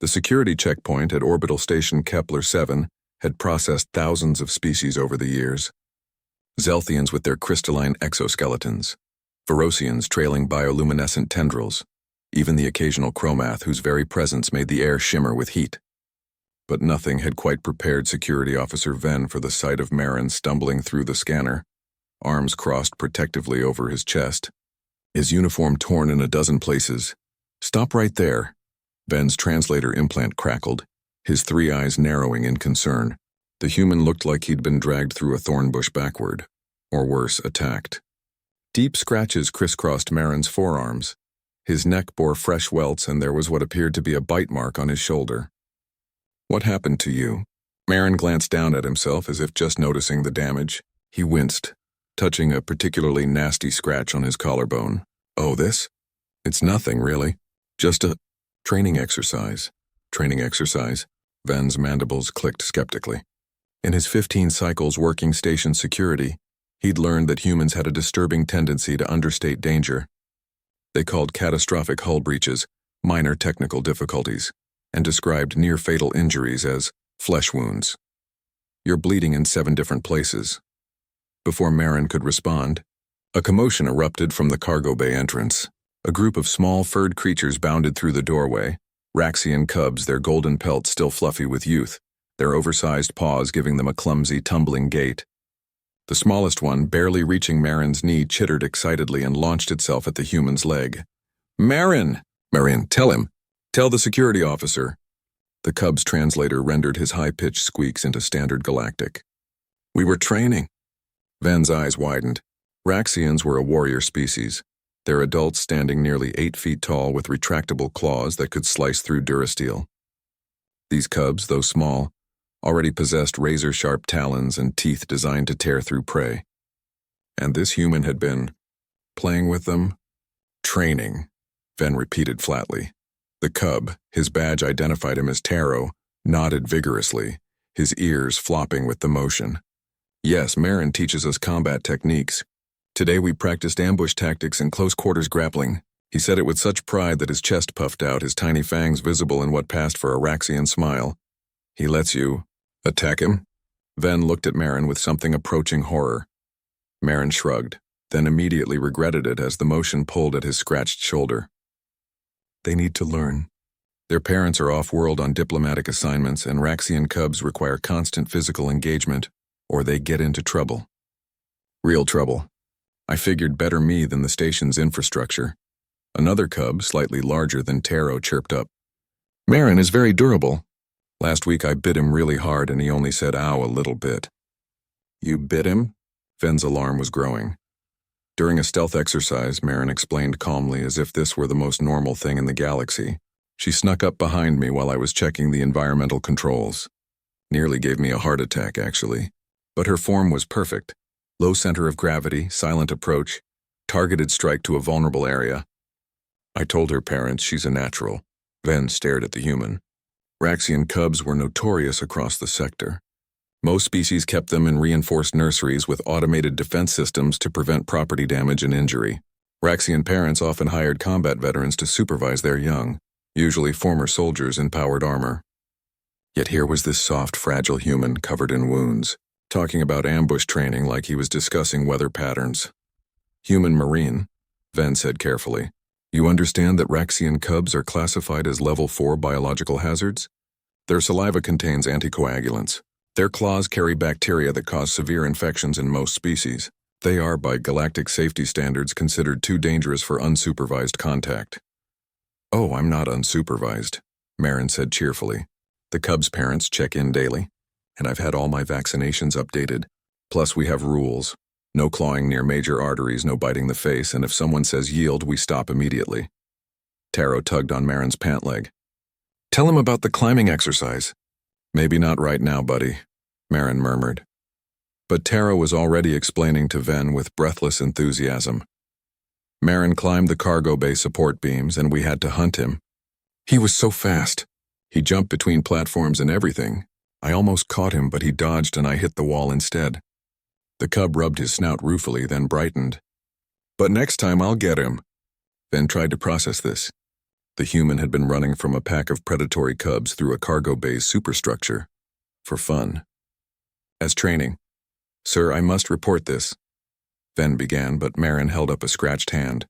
The security checkpoint at orbital station Kepler-7 had processed thousands of species over the years. Zelthians with their crystalline exoskeletons, Verosians trailing bioluminescent tendrils, even the occasional chromath whose very presence made the air shimmer with heat. But nothing had quite prepared Security Officer Venn for the sight of Marin stumbling through the scanner, arms crossed protectively over his chest, his uniform torn in a dozen places. "Stop right there." Venn's translator implant crackled, his three eyes narrowing in concern. The human looked like he'd been dragged through a thorn bush backward, or worse, attacked. Deep scratches crisscrossed Marin's forearms. His neck bore fresh welts, and there was what appeared to be a bite mark on his shoulder. "What happened to you?" Marin glanced down at himself as if just noticing the damage. He winced, touching a particularly nasty scratch on his collarbone. "Oh, this? It's nothing, really. Just a training exercise." Training exercise? Venn's mandibles clicked skeptically. In his 15 cycles working station security, he'd learned that humans had a disturbing tendency to understate danger. They called catastrophic hull breaches minor technical difficulties, and described near-fatal injuries as flesh wounds. "You're bleeding in 7 different places." Before Marin could respond, a commotion erupted from the cargo bay entrance. A group of small furred creatures bounded through the doorway, Raxian cubs, their golden pelts still fluffy with youth, their oversized paws giving them a clumsy, tumbling gait. The smallest one, barely reaching Marin's knee, chittered excitedly and launched itself at the human's leg. "Marin! Marin, tell him! Tell the security officer!" The cub's translator rendered his high-pitched squeaks into standard galactic. "We were training." Venn's eyes widened. Raxians were a warrior species, their adults standing nearly 8 feet tall with retractable claws that could slice through durasteel. These cubs, though small, already possessed razor-sharp talons and teeth designed to tear through prey. And this human had been playing with them? "Training," Venn repeated flatly. The cub, his badge identified him as Taro, nodded vigorously, his ears flopping with the motion. "Yes, Marin teaches us combat techniques. Today we practiced ambush tactics and close-quarters grappling." He said it with such pride that his chest puffed out, his tiny fangs visible in what passed for a Raxian smile. "He lets you attack him?" Venn looked at Marin with something approaching horror. Marin shrugged, then immediately regretted it as the motion pulled at his scratched shoulder. "They need to learn. Their parents are off-world on diplomatic assignments, and Raxian cubs require constant physical engagement, or they get into trouble. Real trouble. I figured better me than the station's infrastructure." Another cub, slightly larger than Taro, chirped up. "Marin is very durable. Last week I bit him really hard and he only said ow a little bit." "You bit him?" Venn's alarm was growing. During a stealth exercise, Marin explained calmly as if this were the most normal thing in the galaxy. "She snuck up behind me while I was checking the environmental controls. Nearly gave me a heart attack, actually. But her form was perfect. Low center of gravity, silent approach, targeted strike to a vulnerable area. I told her parents she's a natural." Venn stared at the human. Raxian cubs were notorious across the sector. Most species kept them in reinforced nurseries with automated defense systems to prevent property damage and injury. Raxian parents often hired combat veterans to supervise their young, usually former soldiers in powered armor. Yet here was this soft, fragile human covered in wounds, talking about ambush training like he was discussing weather patterns. "Human marine," Venn said carefully. "You understand that Raxian cubs are classified as level 4 biological hazards? Their saliva contains anticoagulants. Their claws carry bacteria that cause severe infections in most species. They are, by galactic safety standards, considered too dangerous for unsupervised contact." "Oh, I'm not unsupervised," Marin said cheerfully. "The cubs' parents check in daily, and I've had all my vaccinations updated. Plus we have rules. No clawing near major arteries, no biting the face, and if someone says yield, we stop immediately." Taro tugged on Marin's pant leg. "Tell him about the climbing exercise." "Maybe not right now, buddy," Marin murmured. But Taro was already explaining to Venn with breathless enthusiasm. Marin climbed the cargo bay support beams, and we had to hunt him. He was so fast. He jumped between platforms and everything. I almost caught him, but he dodged and I hit the wall instead. The cub rubbed his snout ruefully, then brightened. "But next time I'll get him." Venn tried to process this. The human had been running from a pack of predatory cubs through a cargo bay's superstructure. For fun. As training. Sir, I must report this. Ven began, but Marin held up a scratched hand.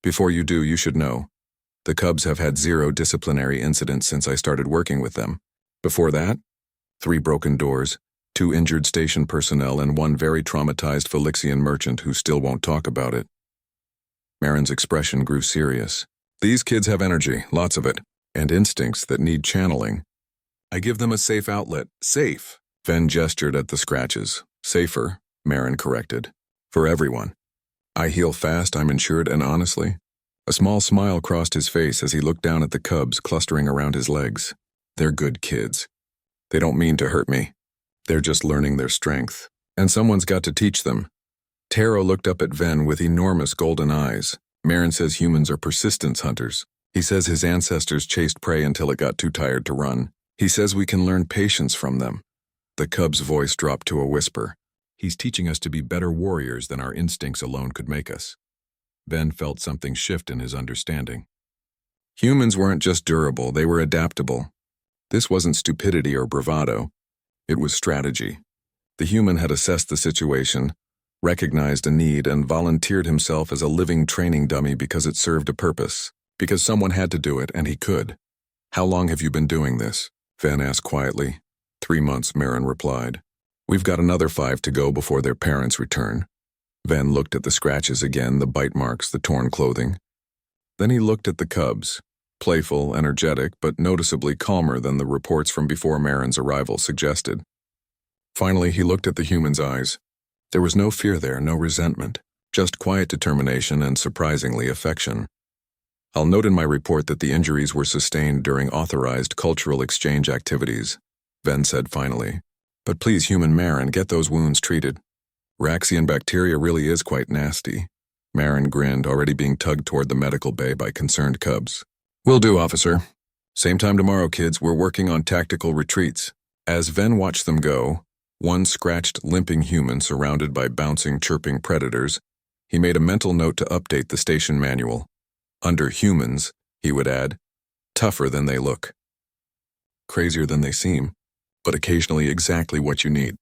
Before you do, you should know. The cubs have had 0 disciplinary incidents since I started working with them. Before that, 3 broken doors, 2 injured station personnel, and 1 very traumatized Felixian merchant who still won't talk about it. Marin's expression grew serious. These kids have energy, lots of it, and instincts that need channeling. I give them a safe outlet. Safe. Ven gestured at the scratches. Safer, Marin corrected. For everyone. I heal fast, I'm insured, and honestly, a small smile crossed his face as he looked down at the cubs clustering around his legs. They're good kids. They don't mean to hurt me. They're just learning their strength. And someone's got to teach them. Taro looked up at Ven with enormous golden eyes. Marin says humans are persistence hunters. He says his ancestors chased prey until it got too tired to run. He says we can learn patience from them. The cub's voice dropped to a whisper. He's teaching us to be better warriors than our instincts alone could make us. Ven felt something shift in his understanding. Humans weren't just durable, they were adaptable. This wasn't stupidity or bravado. It was strategy. The human had assessed the situation, recognized a need, and volunteered himself as a living training dummy because it served a purpose. Because someone had to do it, and he could. How long have you been doing this? Ven asked quietly. 3 months, Marin replied. We've got another 5 to go before their parents return. Ven looked at the scratches again, the bite marks, the torn clothing. Then he looked at the cubs, playful, energetic, but noticeably calmer than the reports from before Marin's arrival suggested. Finally, he looked at the human's eyes. There was no fear there, no resentment, just quiet determination and, surprisingly, affection. I'll note in my report that the injuries were sustained during authorized cultural exchange activities, Ven said finally. But please, human Marin, get those wounds treated. Raxian bacteria really is quite nasty. Marin grinned, already being tugged toward the medical bay by concerned cubs. Will do, officer. Same time tomorrow, kids. We're working on tactical retreats. As Ven watched them go, one scratched, limping human surrounded by bouncing, chirping predators, he made a mental note to update the station manual. Under humans, he would add, tougher than they look. Crazier than they seem, but occasionally exactly what you need.